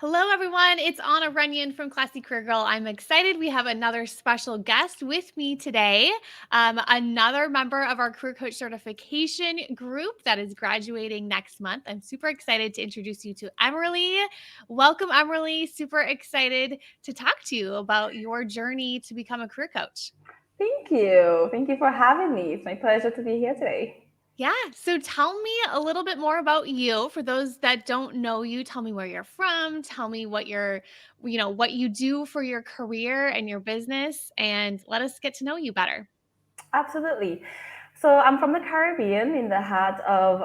Hello, everyone. It's Anna Runyon from Classy Career Girl. I'm excited. We have another special guest with me today, another member of our Career Coach certification group that is graduating next month. I'm super excited to introduce you to Emerle. Welcome, Emerle. Super excited to talk to you about your journey to become a career coach. Thank you. Thank you for having me. It's my pleasure to be here today. Yeah. So tell me a little bit more about you. For those that don't know you, tell me where you're from. Tell me what you do for your career and your business, and let us get to know you better. Absolutely. So I'm from the Caribbean, in the heart of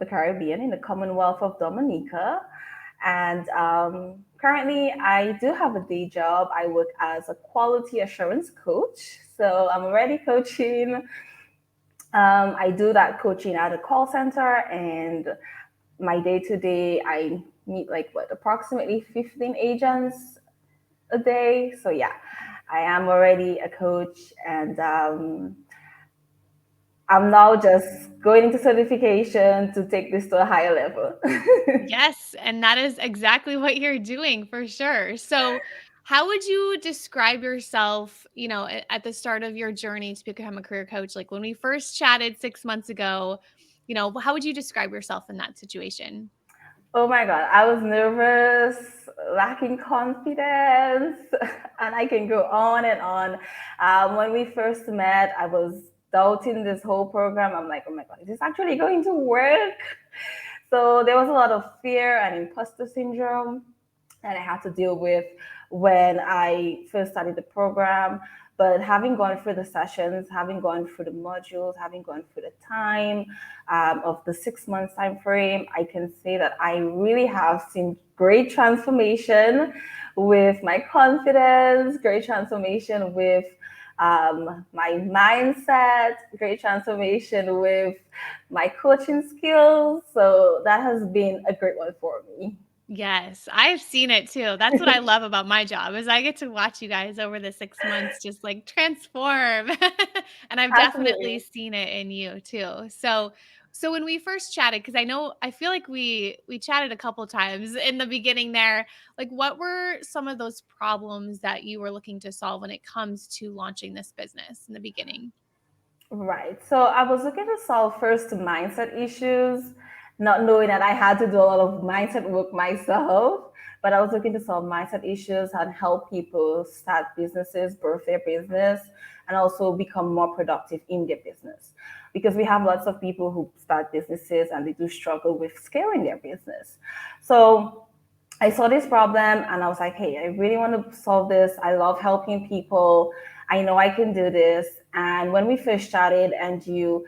the Caribbean, in the Commonwealth of Dominica. And currently, I do have a day job. I work as a quality assurance coach. So I'm already coaching. I do that coaching at a call center, and my day to day, I meet approximately 15 agents a day. So yeah, I am already a coach, and I'm now just going into certification to take this to a higher level. Yes, and that is exactly what you're doing for sure. So, how would you describe yourself, at the start of your journey to become a career coach? Like when we first chatted 6 months ago, how would you describe yourself in that situation? Oh my God, I was nervous, lacking confidence, and I can go on and on. When we first met, I was doubting this whole program. I'm like, oh my God, is this actually going to work? So there was a lot of fear and imposter syndrome that I had to deal with when I first started the program. But having gone through the sessions, having gone through the modules, having gone through the time of the 6 months time frame, I can say that I really have seen great transformation with my confidence, great transformation with my mindset, great transformation with my coaching skills. So that has been a great one for me. Yes, I've seen it too. That's what I love about my job is I get to watch you guys over the 6 months just like transform. And I've definitely Absolutely. seen it in you too. So when we first chatted, because I feel like we chatted a couple times in the beginning there, like what were some of those problems that you were looking to solve when it comes to launching this business in the beginning? Right. So I was looking to solve first mindset issues, not knowing that I had to do a lot of mindset work myself. But I was looking to solve mindset issues and help people start businesses, birth their business, and also become more productive in their business. Because we have lots of people who start businesses and they do struggle with scaling their business. So I saw this problem and I was like, hey, I really want to solve this. I love helping people. I know I can do this. And when we first started and you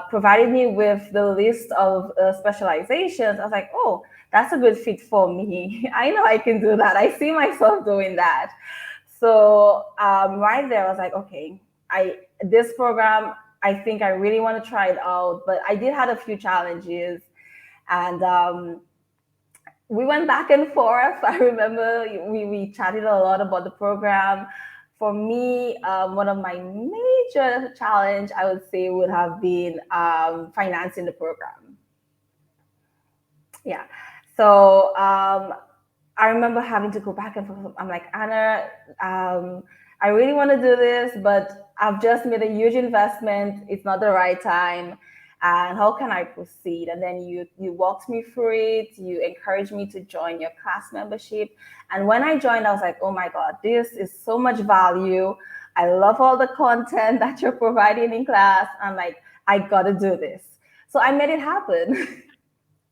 provided me with the list of specializations, I was like, oh, that's a good fit for me. I know I can do that. I see myself doing that. So right there, I was like, okay, this program, I think I really want to try it out. But I did have a few challenges, and we went back and forth. I remember we chatted a lot about the program. For me, one of my major challenge, I would say, would have been financing the program. Yeah. So I remember having to go back and forth. I'm like, Anna, I really want to do this, but I've just made a huge investment. It's not the right time. And how can I proceed? And then you walked me through it. You encouraged me to join your class membership. And when I joined, I was like, oh my God, this is so much value. I love all the content that you're providing in class. I'm like, I gotta do this. So I made it happen.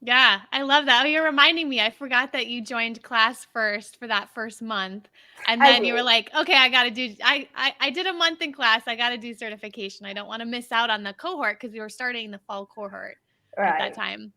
Yeah, I love that. Oh, you're reminding me. I forgot that you joined class first for that first month. And I then you were did. like, okay, I gotta do I did a month in class. I gotta do certification. I don't want to miss out on the cohort because we were starting the fall cohort at that Right. time.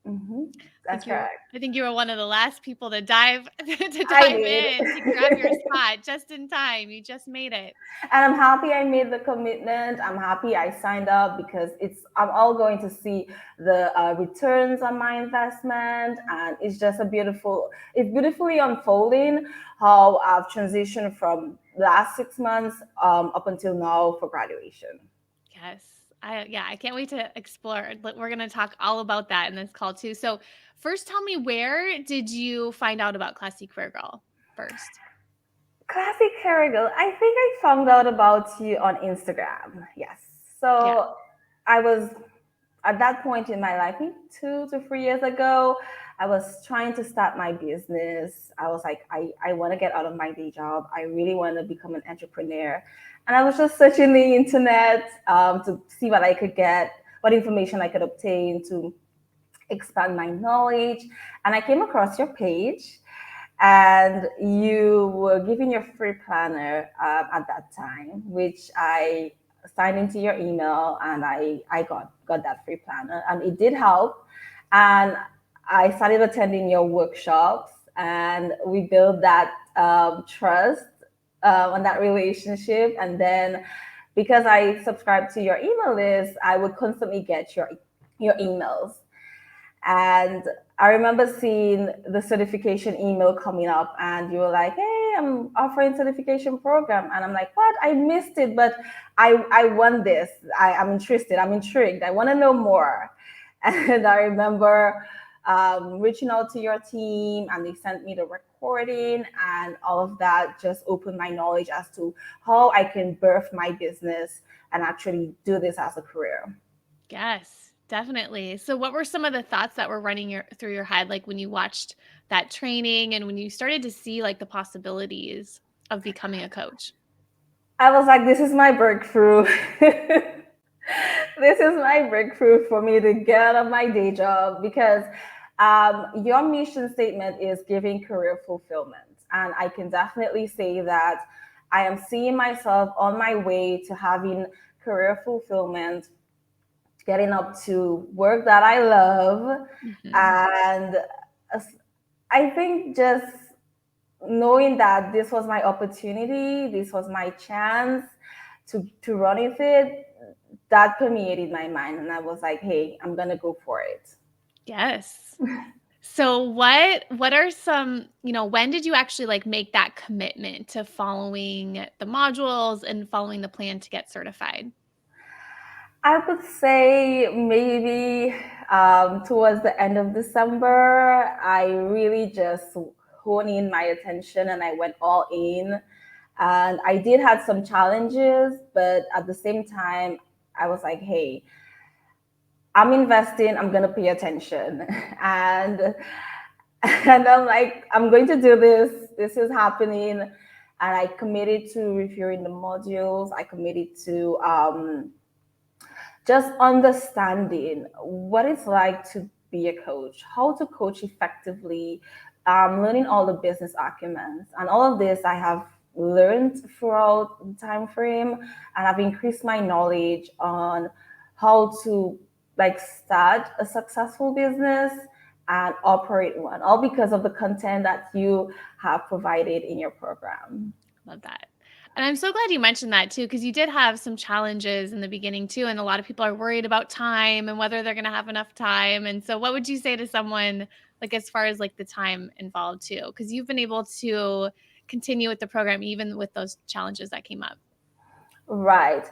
Hmm. I think That's you correct. I think you were one of the last people to dive to I dive in to grab your did. spot just in time. You just made it. And I'm happy I made the commitment. I'm happy I signed up because I'm all going to see the returns on my investment, and it's beautifully unfolding how I've transitioned from last 6 months up until now for graduation. Yes. I can't wait to explore. We're going to talk all about that in this call too. So, first tell me, where did you find out about Classy Career Girl first? Classic Carrigal. I think I found out about you on Instagram. Yes. Yeah. So I was at that point in my life, I think 2 to 3 years ago, I was trying to start my business. I was like, I want to get out of my day job. I really want to become an entrepreneur. And I was just searching the internet to see what I could get, what information I could obtain to expand my knowledge. And I came across your page, and you were giving your free planner at that time, which I signed into your email, and I got that free planner, and it did help. And I started attending your workshops, and we built that trust on that relationship. And then because I subscribed to your email list, I would constantly get your emails. And I remember seeing the certification email coming up, and you were like, "Hey, I'm offering certification program," and I'm like, "What? I missed it, but I want this. I'm interested. I'm intrigued. I want to know more." And I remember reaching out to your team, and they sent me the recording, and all of that just opened my knowledge as to how I can birth my business and actually do this as a career. Yes, definitely. So, what were some of the thoughts that were running through your head, like when you watched that training and when you started to see like the possibilities of becoming a coach? I was like, this is my breakthrough. This is my breakthrough for me to get out of my day job, because your mission statement is giving career fulfillment. And I can definitely say that I am seeing myself on my way to having career fulfillment, getting up to work that I love. Hmm. And I think just knowing that this was my opportunity, this was my chance to run with it, that permeated my mind, and I was like, "Hey, I'm gonna go for it." Yes. So, what are some, when did you actually like make that commitment to following the modules and following the plan to get certified? I would say maybe towards the end of December, I really just honed in my attention and I went all in. And I did have some challenges, but at the same time, I was like, "Hey, I'm investing. I'm gonna pay attention," and and I'm like, "I'm going to do this. This is happening," and I committed to reviewing the modules. I committed to just understanding what it's like to be a coach, how to coach effectively, learning all the business acumen, and all of this I have learned throughout the time frame, and I've increased my knowledge on how to like start a successful business and operate one, all because of the content that you have provided in your program. Love that. And I'm so glad you mentioned that too, because you did have some challenges in the beginning too. And a lot of people are worried about time and whether they're going to have enough time. And so, what would you say to someone, like, as far as like the time involved too? Because you've been able to continue with the program even with those challenges that came up. Right.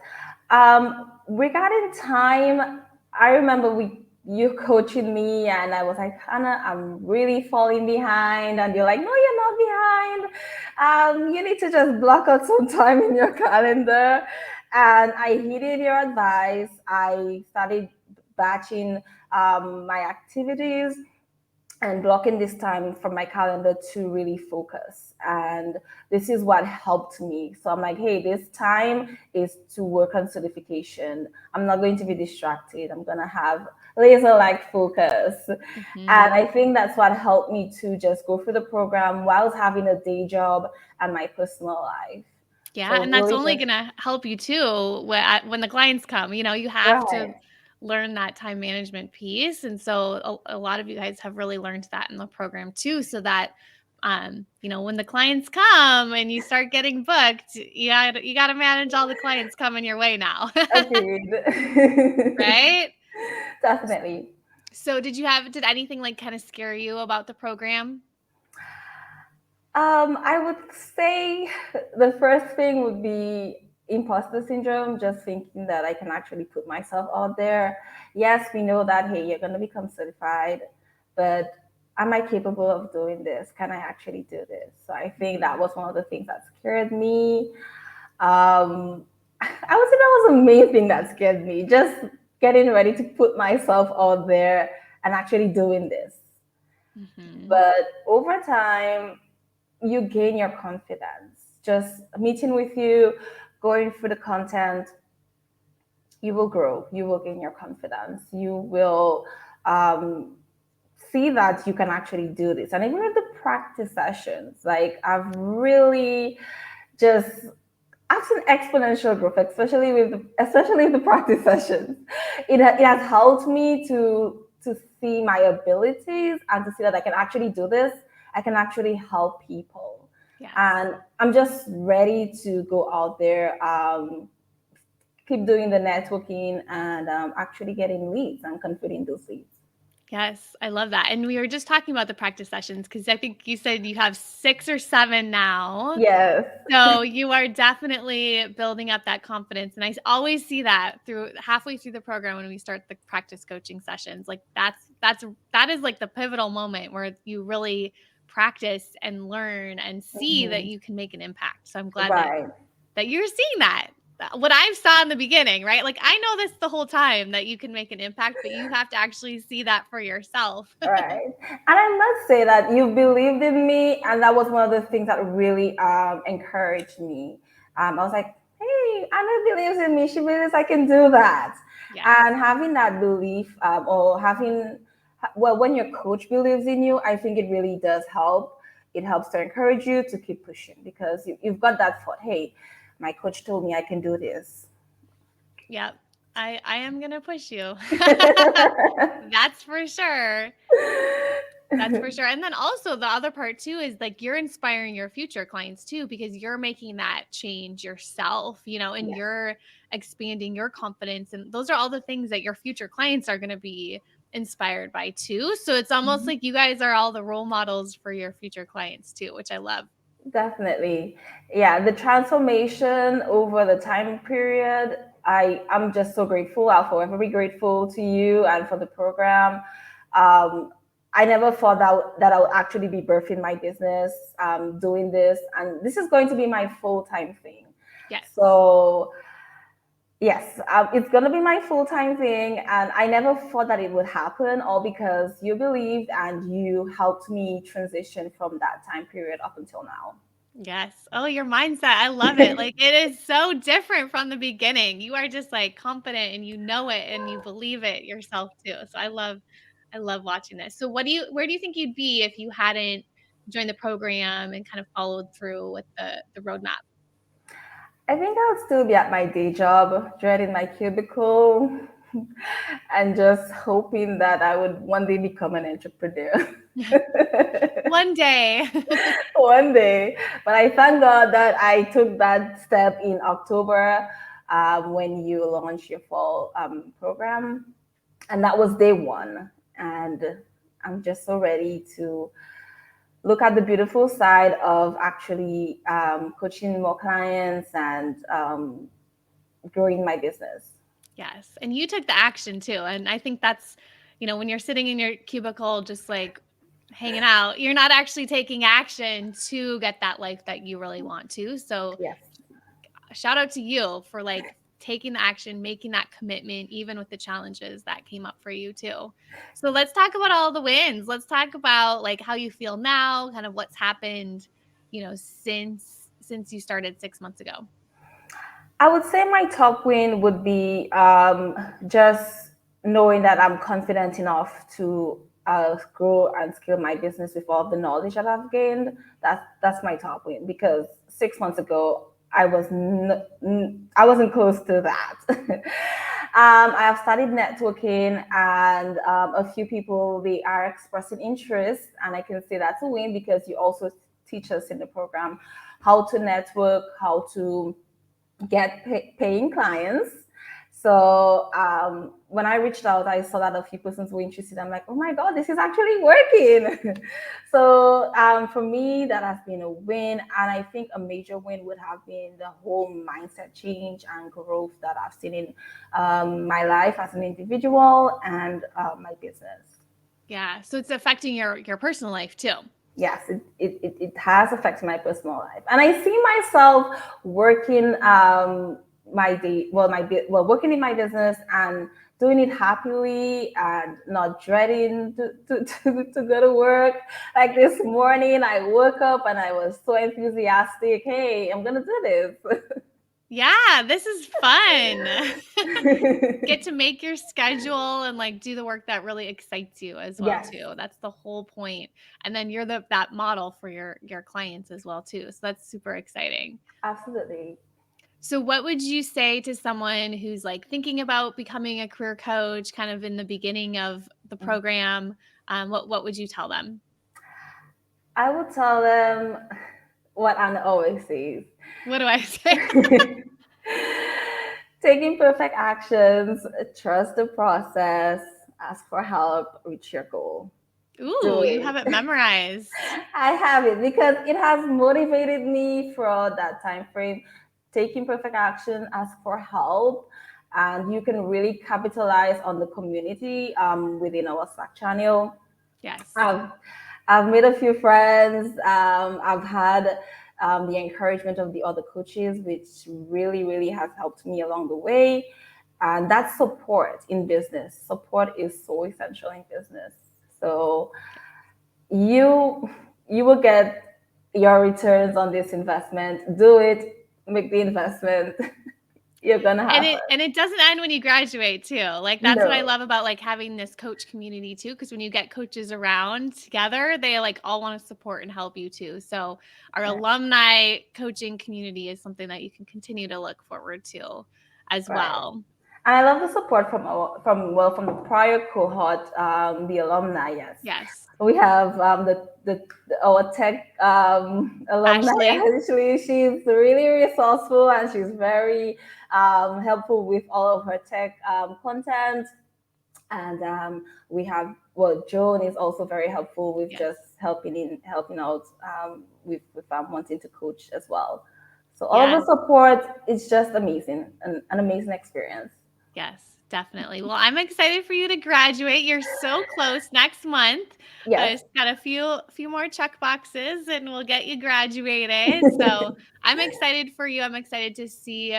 Regarding time, I remember you coaching me, and I was like, "Hannah, I'm really falling behind," and you're like, "No, you're not behind. You need to just block out some time in your calendar." And I heeded your advice. I started batching my activities and blocking this time from my calendar to really focus. And this is what helped me. So I'm like, "Hey, this time is to work on certification. I'm not going to be distracted. I'm going to have laser like focus." And Hmm. I think that's what helped me to just go through the program whilst having a day job and my personal life. Yeah, So and that's really only just, gonna help you too when the clients come. You have to right. learn that time management piece, and so a lot of you guys have really learned that in the program too, so that when the clients come and you start getting booked, you gotta manage all the clients coming your way now, Agreed. right? Definitely. So did anything like kind of scare you about the program? I would say the first thing would be imposter syndrome, just thinking that I can actually put myself out there. Yes, we know that, hey, you're going to become certified, but am I capable of doing this? Can I actually do this? So I think that Mhm. was one of the things that scared me. I would say that was the main thing that scared me, just getting ready to put myself out there and actually doing this. Mhm. But over time, you gain your confidence. Just meeting with you, going through the content, you will grow. You will gain your confidence. You will um, see that you can actually do this. And even with the practice sessions, like I've really just I've seen exponential growth, especially with the practice sessions. It has helped me to see my abilities and to see that I can actually do this. I can actually help people, Yes. and I'm just ready to go out there, keep doing the networking, and actually getting leads and converting those leads. Yes, I love that. And we were just talking about the practice sessions because I think you said you have 6 or 7 now. Yes, So you are definitely building up that confidence. And always see that through halfway through the program when we start the practice coaching sessions. Like that is like the pivotal moment where you really practice and learn and see that hmm, you can make an impact. So I'm glad right, that you're seeing that. What I saw in the beginning, right? Like I know this the whole time that you can make an impact, but you have to actually see that for yourself. right. And I must say that you believed in me, and that was one of the things that really encouraged me. I was like, hey, Anna believes in me. She believes I can do that. Yes. And having that belief, or having, well, when your coach believes in you, I think it really does help. It helps to encourage you to keep pushing because you've got that thought, hey, my coach told me I can do this. Yep. I am gonna push you. That's for sure. That's for sure. And then also the other part too is like you're inspiring your future clients too because you're making that change yourself, and Yes. you're expanding your confidence. And those are all the things that your future clients are going to be inspired by too. So it's almost like you guys are all the role models for your future clients too, which I love. Definitely. Yeah, the transformation over the time period, I'm just so grateful. I'll forever be grateful to you and for the program. Um, I never thought that I would actually be birthing my business, doing this, and this is going to be my full time thing. Yes. So yes, it's gonna be my full time thing, and I never thought that it would happen, all because you believed and you helped me transition from that time period up until now. Yes. Oh, your mindset. I love it. Like it is so different from the beginning. You are just like confident and you know it and you believe it yourself too. So I love watching this. So where do you think you'd be if you hadn't joined the program and kind of followed through with the roadmap? I think I would still be at my day job, dreading my cubicle, and just hoping that I would one day become an entrepreneur. One day. One day. But I thank God that I took that step in October, when you launched your fall program. And that was day one. And I'm just so ready to look at the beautiful side of actually coaching more clients and growing my business. Yes. And you took the action too. And I think that's, when you're sitting in your cubicle just like hanging out, you're not actually taking action to get that life that you really want to. So Yes, shout out to you for like taking the action, making that commitment, even with the challenges that came up for you too. So let's talk about all the wins. Let's talk about like how you feel now, kind of what's happened, since you started 6 months ago. I would say my top win would be just knowing that I'm confident enough to grow and scale my business with all the knowledge that I've gained. That's my top win because 6 months ago I wasn't close to that. I have started networking, and a few people they are expressing interest, and I can say that's a win because you also teach us in the program how to network, how to get paying clients. So when I reached out, I saw that a few persons were interested. I'm like, oh my God, this is actually working. So for me, that has been a win. And I think a major win would have been the whole mindset change and growth that I've seen in my life as an individual and my business. Yeah. So it's affecting your personal life too. Yes, it has affected my personal life, and I see myself working my day, well, working in my business and doing it happily and not dreading to go to work. Like this morning, I woke up and I was so enthusiastic. Hey, I'm gonna do this. Yeah, this is fun. Get to make your schedule and like do the work that really excites you as well Yes, too. That's the whole point. And then you're that model for your clients as well too. So that's super exciting. absolutely. So what would you say to someone who's like thinking about becoming a career coach kind of in the beginning of the program? What would you tell them? I would tell them what Anna always says. What do I say? Taking perfect actions, trust the process, ask for help, reach your goal. Do Ooh, you it. have it memorized. I have it because it has motivated me throughout that time frame. Taking perfect action, ask for help, and you can really capitalize on the community within our Slack channel. Yes. I've I've made a few friends. I've had the encouragement of the other coaches, which really has helped me along the way. And that support in business. Support is so essential in business. So you you will get your returns on this investment. Do it, make the investment. You're gonna And have it doesn't end when you graduate too. Like that's what I no, love about like having this coach community too, because when you get coaches around together, they like all want to support and help you too. So our right, alumni coaching community is something that you can continue to look forward to as right. well. And I love the support from from the prior cohort, the alumni. Yes, Yes. we have our tech alumni. Ashley. Actually, she's really resourceful and she's very helpful with all of her tech content. And we have Joan is also very helpful with Yes. just helping out with wanting to coach as well. So all of Yes. the support is just amazing, an amazing experience. Yes, definitely. Well, I'm excited for you to graduate. You're so close next month. Yes. Just got a few more check boxes and we'll get you graduated. So I'm excited for you. I'm excited to see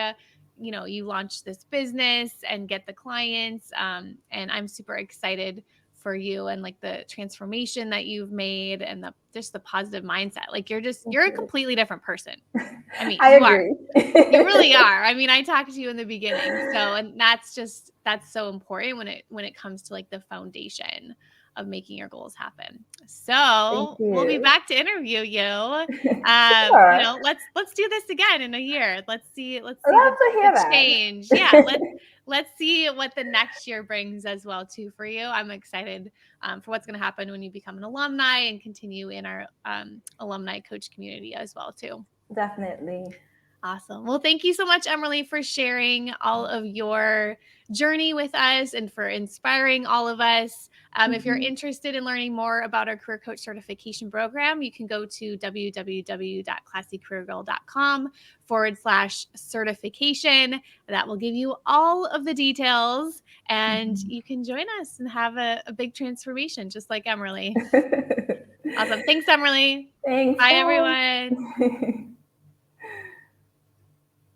you launch this business and get the clients. And I'm super excited for you and like the transformation that you've made and just the positive mindset. Like Thank you're a you. completely different person. I mean, I you are. agree. You really are. I mean, I talked to you in the beginning. So, and that's so important when it comes to like the foundation of making your goals happen. Thank So, we'll be you. back to interview you. Sure. Let's do this again in a year. Let's I see love to the hear that. change. Yeah, let's see what the next year brings as well too for you. I'm excited for what's going to happen when you become an alumni and continue in our alumni coach community as well too. Definitely. Awesome. Well, thank you so much, Emerle, for sharing all of your journey with us and for inspiring all of us. If you're Mhm. interested in learning more about our career coach certification program, you can go to www.classycareergirl.com/certification. That will give you all of the details and Mhm. you can join us and have a big transformation, just like Emerle. Awesome. Thanks, Emerle. Thanks. Bye, everyone. Bye.